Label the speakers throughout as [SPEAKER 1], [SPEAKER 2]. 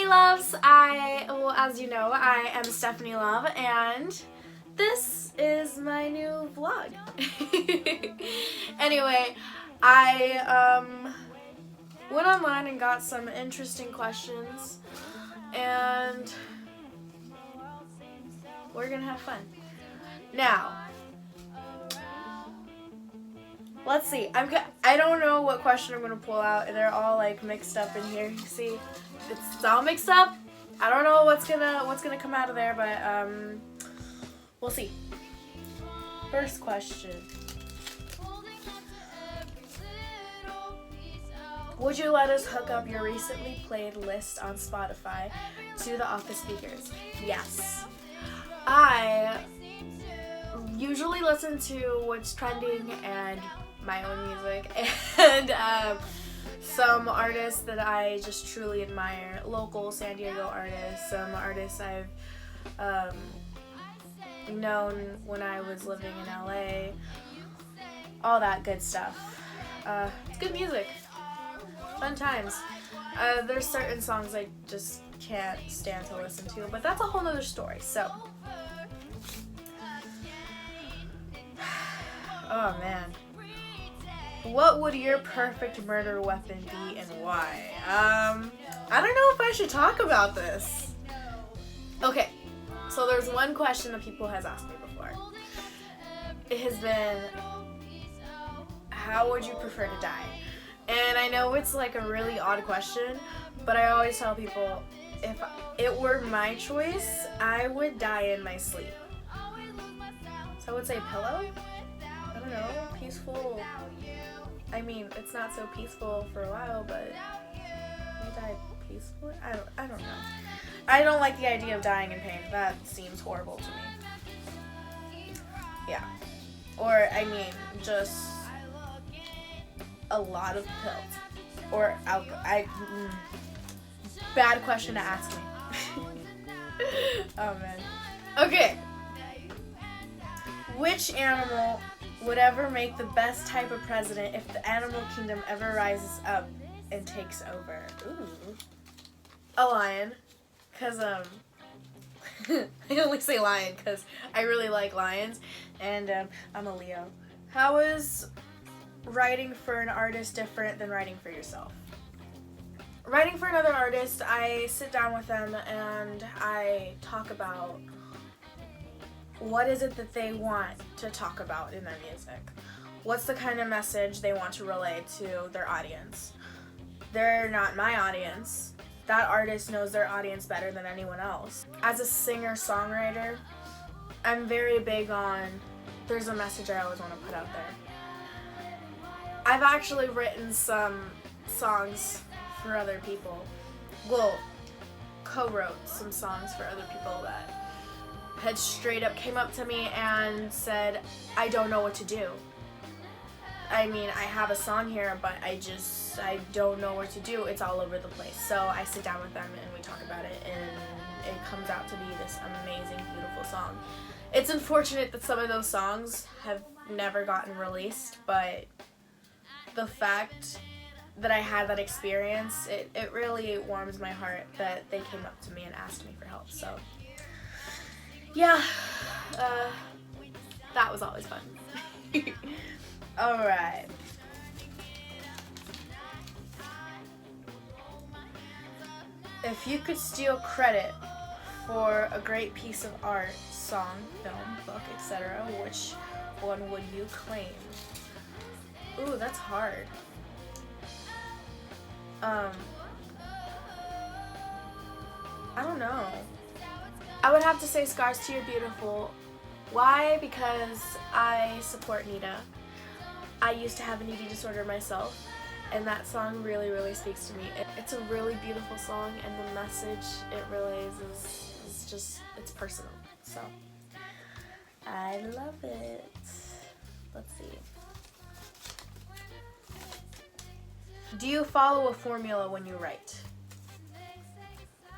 [SPEAKER 1] loves, well, as you know, I am Stephanie Love, and this is my new vlog. Anyway, I went online and got some interesting questions, and we're gonna have fun. Now, let's see. I don't know what question I'm gonna pull out. They're all like mixed up in here. You see, it's all mixed up. I don't know what's gonna come out of there, but we'll see. First question: would you let us hook up your recently played list on Spotify to the office speakers? Yes. I usually listen to what's trending and my own music and some artists that I just truly admire, local San Diego artists, some artists I've known when I was living in LA, all that good stuff. It's good music, fun times. There's certain songs I just can't stand to listen to, but that's a whole nother story. So, oh man. What would your perfect murder weapon be and why? I don't know if I should talk about this. Okay, so there's one question that people has asked me before. It has been, how would you prefer to die? And I know it's like a really odd question, but I always tell people, if it were my choice, I would die in my sleep. So I would say pillow? I don't know, peaceful. I mean, it's not so peaceful for a while, but you die peacefully? I don't know. I don't like the idea of dying in pain. That seems horrible to me. Yeah. Or, I mean, just a lot of pills. Or alcohol. Bad question to ask me. Oh, man. Okay. Which animal would ever make the best type of president if the animal kingdom ever rises up and takes over? Ooh. A lion. Because, I only say lion because I really like lions, and I'm a Leo. How is writing for an artist different than writing for yourself? Writing for another artist, I sit down with them and I talk about what is it that they want to talk about in their music. What's the kind of message they want to relay to their audience? They're not my audience. That artist knows their audience better than anyone else. As a singer-songwriter, I'm very big on, there's a message I always want to put out there. I've actually written some songs for other people. Well, co-wrote some songs for other people that had straight up came up to me and said, I don't know what to do. I mean, I have a song here, but I don't know what to do. It's all over the place. So I sit down with them and we talk about it, and it comes out to be this amazing, beautiful song. It's unfortunate that some of those songs have never gotten released, but the fact that I had that experience, it really warms my heart that they came up to me and asked me for help. So, yeah, that was always fun. Alright. If you could steal credit for a great piece of art, song, film, book, etc., which one would you claim? Ooh, that's hard. I don't know. I would have to say Scars to You're Beautiful. Why? Because I support Nita. I used to have an eating disorder myself, and that song really, really speaks to me. It's a really beautiful song, and the message it relays is just, it's personal. So, I love it. Let's see. Do you follow a formula when you write?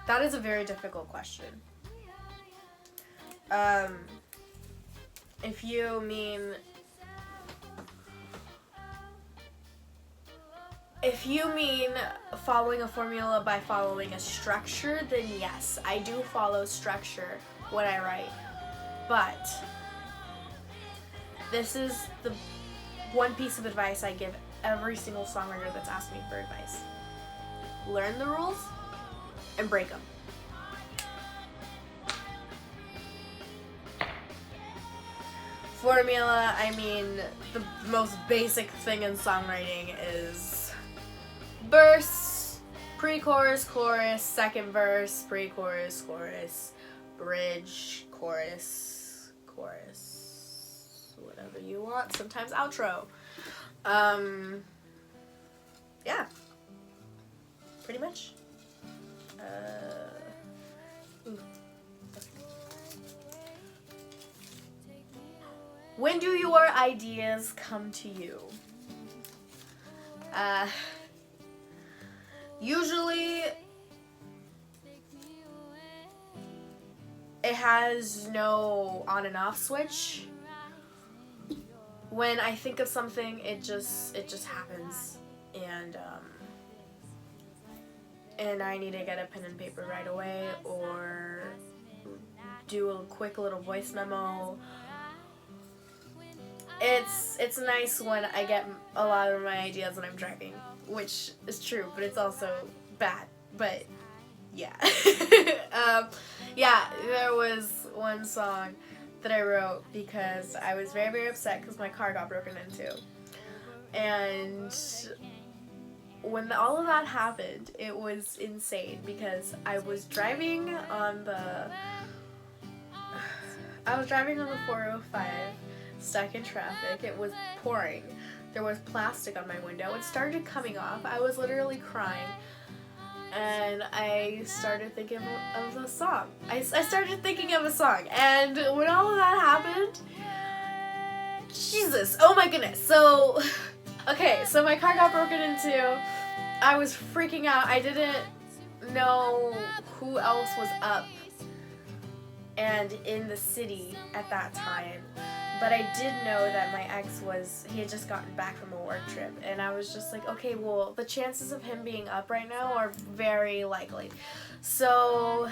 [SPEAKER 1] That is a very difficult question. If you mean, If you mean following a formula by following a structure, then yes, I do follow structure when I write. But this is the one piece of advice I give every single songwriter that's asked me for advice. Learn the rules and break them. Formula, I mean, the most basic thing in songwriting is verse, pre-chorus, chorus, second verse, pre-chorus, chorus, bridge, chorus, chorus, whatever you want, sometimes outro. Yeah, pretty much. When do your ideas come to you? Usually it has no on and off switch. When I think of something, it just happens, and I need to get a pen and paper right away, or do a quick little voice memo. It's nice when I get a lot of my ideas when I'm driving, which is true, but it's also bad. But yeah. Yeah, there was one song that I wrote because I was very, very upset because my car got broken into. And when all of that happened, it was insane because I was driving on the 405, stuck in traffic. It was pouring. There was plastic on my window. It started coming off. I was literally crying. And I started thinking of a song. I started thinking of a song. And when all of that happened, Jesus, oh my goodness. So, okay, so my car got broken into. I was freaking out. I didn't know who else was up and in the city at that time. But I did know that my ex he had just gotten back from a work trip, and I was just like, okay, well, the chances of him being up right now are very likely. So,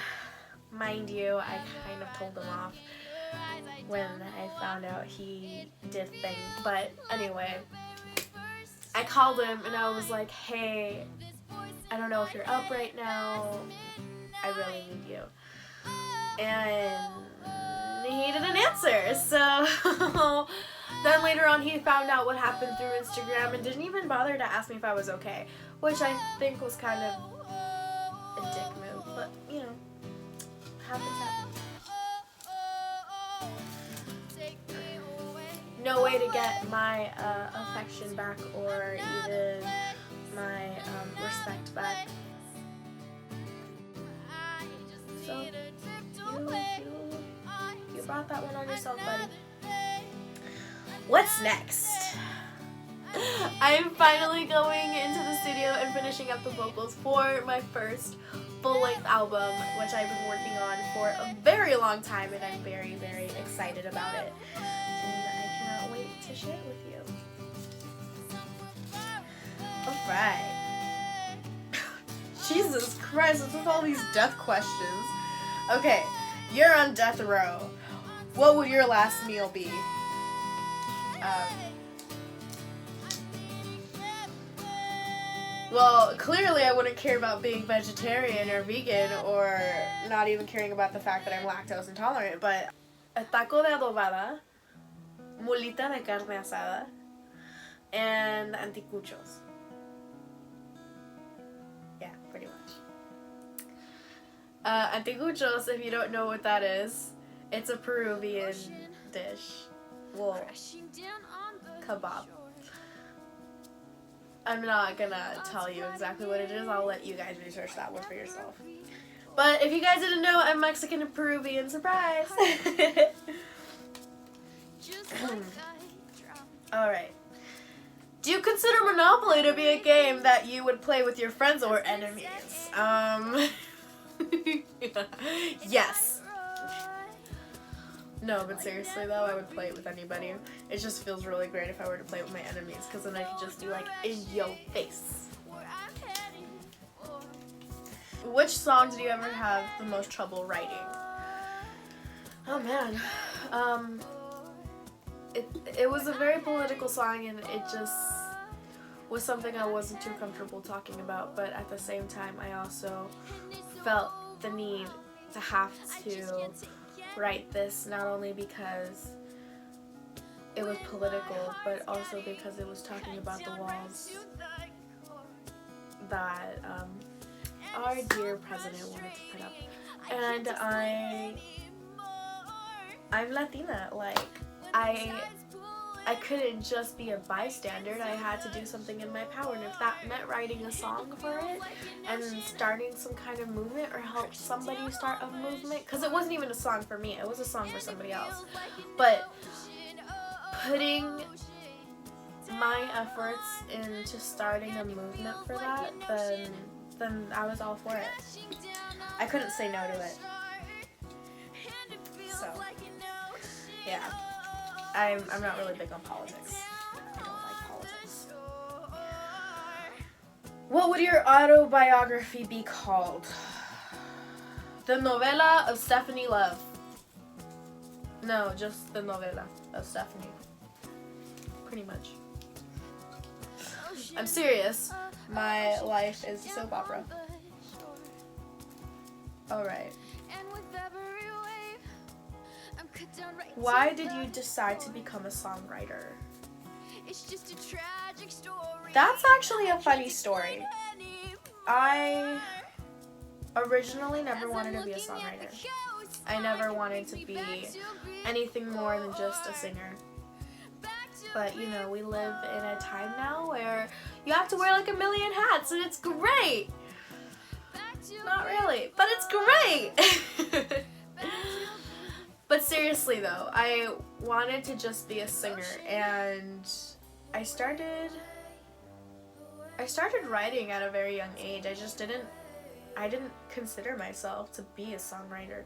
[SPEAKER 1] mind you, I kind of told him off when I found out he did things. But anyway, I called him and I was like, hey, I don't know if you're up right now. I really need you. And he didn't answer, so then later on he found out what happened through Instagram and didn't even bother to ask me if I was okay, which I think was kind of a dick move, but you know, happens. No way to get my affection back or even my respect back. So you brought that one on yourself, buddy. What's next? I'm finally going into the studio and finishing up the vocals for my first full-length album, which I've been working on for a very long time, and I'm very, very excited about it. And I cannot wait to share it with you. Alright. Jesus Christ, what's with all these death questions? Okay, you're on death row. What would your last meal be? Well, clearly I wouldn't care about being vegetarian or vegan or not even caring about the fact that I'm lactose intolerant, but a taco de adobada, mulita de carne asada, and anticuchos. Yeah, pretty much. Anticuchos, if you don't know what that is, it's a Peruvian dish. Well, kebab. I'm not gonna tell you exactly what it is. I'll let you guys research that one for yourself. But if you guys didn't know, I'm Mexican and Peruvian. Surprise! Alright. Do you consider Monopoly to be a game that you would play with your friends or enemies? Yes. No, but seriously though, I would play it with anybody. It just feels really great if I were to play it with my enemies, because then I could just do like, in your face. Which song did you ever have the most trouble writing? Oh man. It was a very political song, and it just was something I wasn't too comfortable talking about, but at the same time I also felt the need to have to write this, not only because it was political, but also because it was talking about the walls that our dear president wanted to put up. And I'm Latina, like I couldn't just be a bystander. I had to do something in my power, and if that meant writing a song for it and starting some kind of movement or help somebody start a movement, because it wasn't even a song for me, it was a song for somebody else, but putting my efforts into starting a movement for that, then I was all for it. I couldn't say no to it. So, yeah. I'm not really big on politics. I don't like politics. What would your autobiography be called? The Novela of Stephanie Love. No, just the Novela of Stephanie. Pretty much. I'm serious. My life is a soap opera. Alright. Why did you decide to become a songwriter? That's actually a funny story. I originally never wanted to be a songwriter. I never wanted to be anything more than just a singer. But, you know, we live in a time now where you have to wear like a million hats, and it's great! Not really, but it's great! But seriously though, I wanted to just be a singer, and I started writing at a very young age. I didn't consider myself to be a songwriter.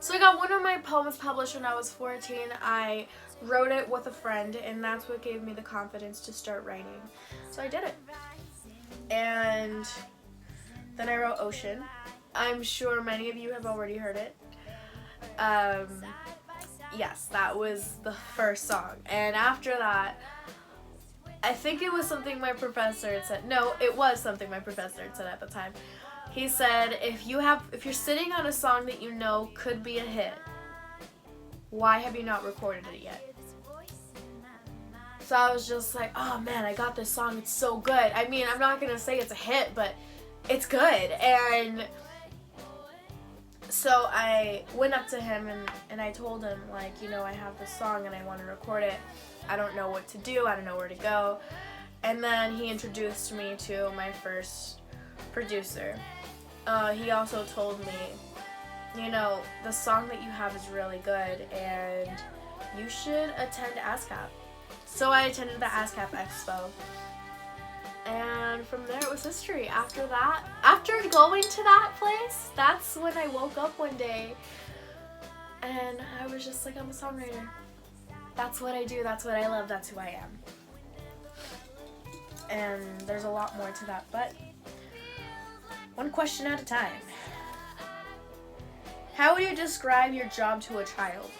[SPEAKER 1] So I got one of my poems published when I was 14. I wrote it with a friend, and that's what gave me the confidence to start writing. So I did it. And then I wrote Ocean. I'm sure many of you have already heard it. Yes, that was the first song. And after that, I think it was something my professor had said. No, it was something my professor had said at the time. He said, if you're sitting on a song that you know could be a hit, why have you not recorded it yet? So I was just like, oh man, I got this song, it's so good. I mean, I'm not gonna say it's a hit, but it's good. And so I went up to him and I told him, like, you know, I have this song and I want to record it. I don't know what to do, I don't know where to go. And then he introduced me to my first producer. He also told me, you know, the song that you have is really good and you should attend ASCAP. So I attended the ASCAP Expo. And from there it was history. After that, after going to that place, that's when I woke up one day and I was just like, I'm a songwriter. That's what I do, that's what I love, that's who I am. And there's a lot more to that, but one question at a time. How would you describe your job to a child?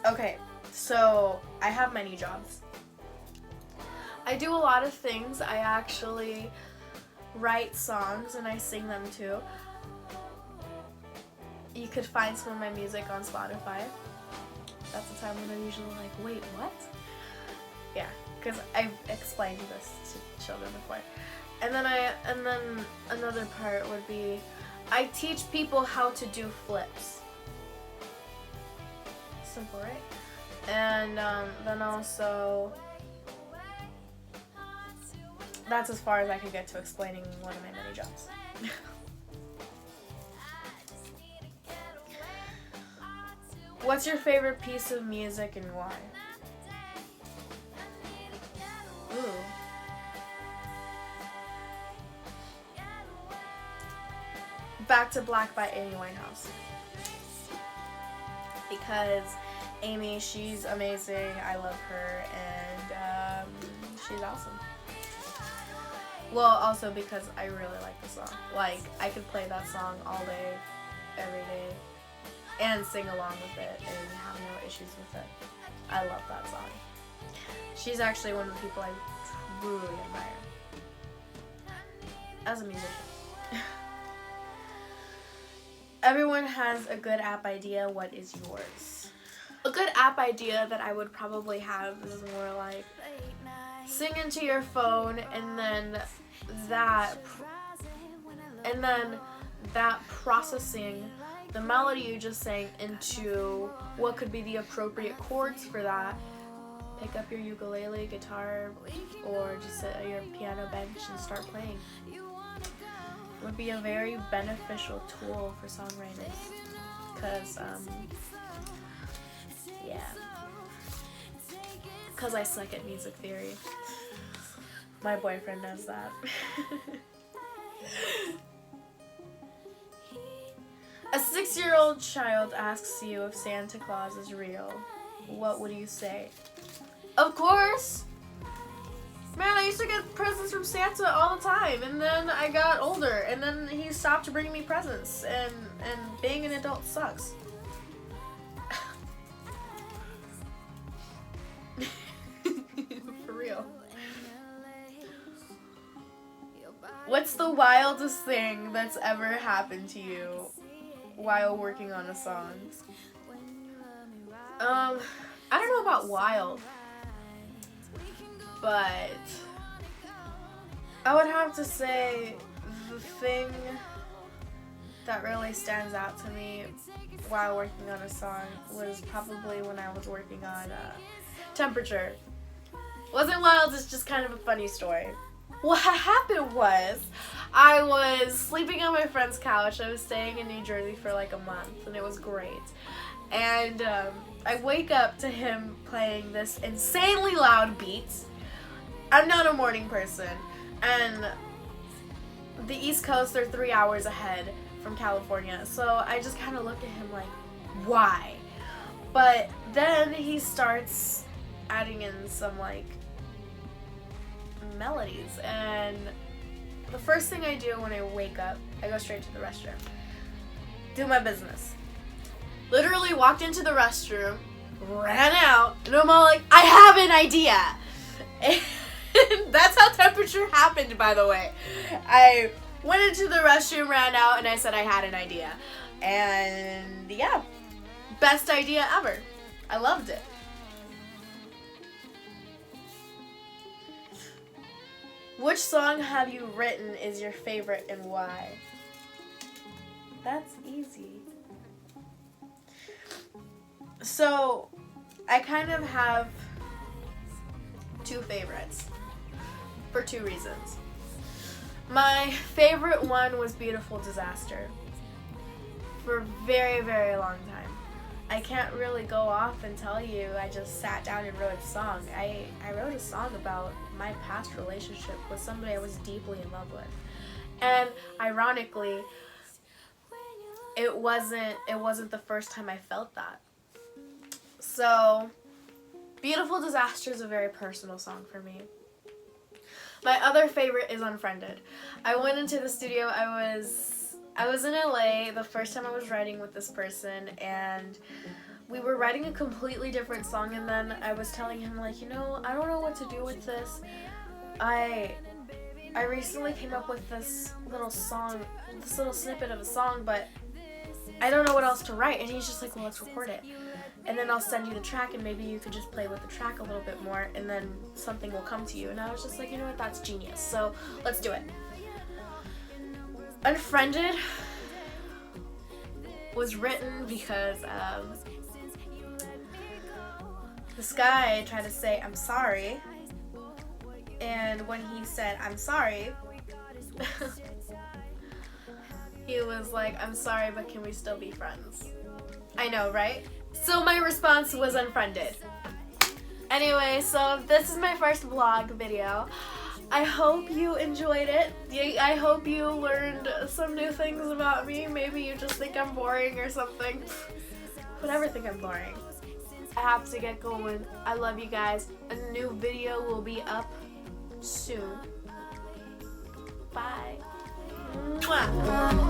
[SPEAKER 1] Okay, so I have many jobs. I do a lot of things. I actually write songs and I sing them too. You could find some of my music on Spotify. That's the time when they're usually like, wait, what? Yeah, because I've explained this to children before. And then another part would be, I teach people how to do flips. Simple, right? And then also, that's as far as I could get to explaining one of my many jobs. What's your favorite piece of music and why? Ooh. Back to Black by Amy Winehouse. Because Amy, she's amazing. I love her, and she's awesome. Well, also because I really like the song. Like, I could play that song all day, every day, and sing along with it and have no issues with it. I love that song. She's actually one of the people I truly admire as a musician. Everyone has a good app idea. What is yours? A good app idea that I would probably have is more like sing into your phone and then that processing the melody you just sang into what could be the appropriate chords for that. Pick up your ukulele, guitar, or just sit at your piano bench and start playing. It would be a very beneficial tool for songwriters because because I suck at music theory. My boyfriend knows that. A 6-year-old child asks you if Santa Claus is real. What would you say? Of course! Man, I used to get presents from Santa all the time, and then I got older, and then he stopped bringing me presents, and being an adult sucks. For real. What's the wildest thing that's ever happened to you while working on a song? I don't know about wild, but I would have to say the thing that really stands out to me while working on a song was probably when I was working on Temperature. Wasn't wild, it's just kind of a funny story. What happened was, I was sleeping on my friend's couch. I was staying in New Jersey for like a month, and it was great. And I wake up to him playing this insanely loud beat. I'm not a morning person, and the East Coast, they're 3 hours ahead from California, so I just kind of look at him like, why? But then he starts adding in some like melodies, and the first thing I do when I wake up, I go straight to the restroom, do my business. Literally walked into the restroom, ran out, and I'm all like, I have an idea. And that's how Temperature happened, by the way. I went into the restroom, ran out, and I said I had an idea. And yeah, best idea ever. I loved it. Which song have you written is your favorite and why? That's easy. So, I kind of have two favorites for two reasons. My favorite one was Beautiful Disaster for a very, very long time. I can't really go off and tell you I just sat down and wrote a song. I wrote a song about my past relationship with somebody I was deeply in love with. And ironically, it wasn't the first time I felt that. So, Beautiful Disaster is a very personal song for me. My other favorite is Unfriended. I went into the studio, I was in LA the first time I was writing with this person, and we were writing a completely different song, and then I was telling him, like, you know, I don't know what to do with this. I recently came up with this little song, this little snippet of a song, but I don't know what else to write. And he's just like, well, let's record it. And then I'll send you the track, and maybe you could just play with the track a little bit more, and then something will come to you. And I was just like, you know what, that's genius. So let's do it. Unfriended was written because this guy tried to say, I'm sorry. And when he said, I'm sorry, he was like, I'm sorry, but can we still be friends? I know, right? So my response was Unfriended. Anyway, so this is my first vlog video. I hope you enjoyed it. I hope you learned some new things about me. Maybe you just think I'm boring or something. Whatever, think I'm boring. I have to get going. I love you guys. A new video will be up soon. Bye. Mwah.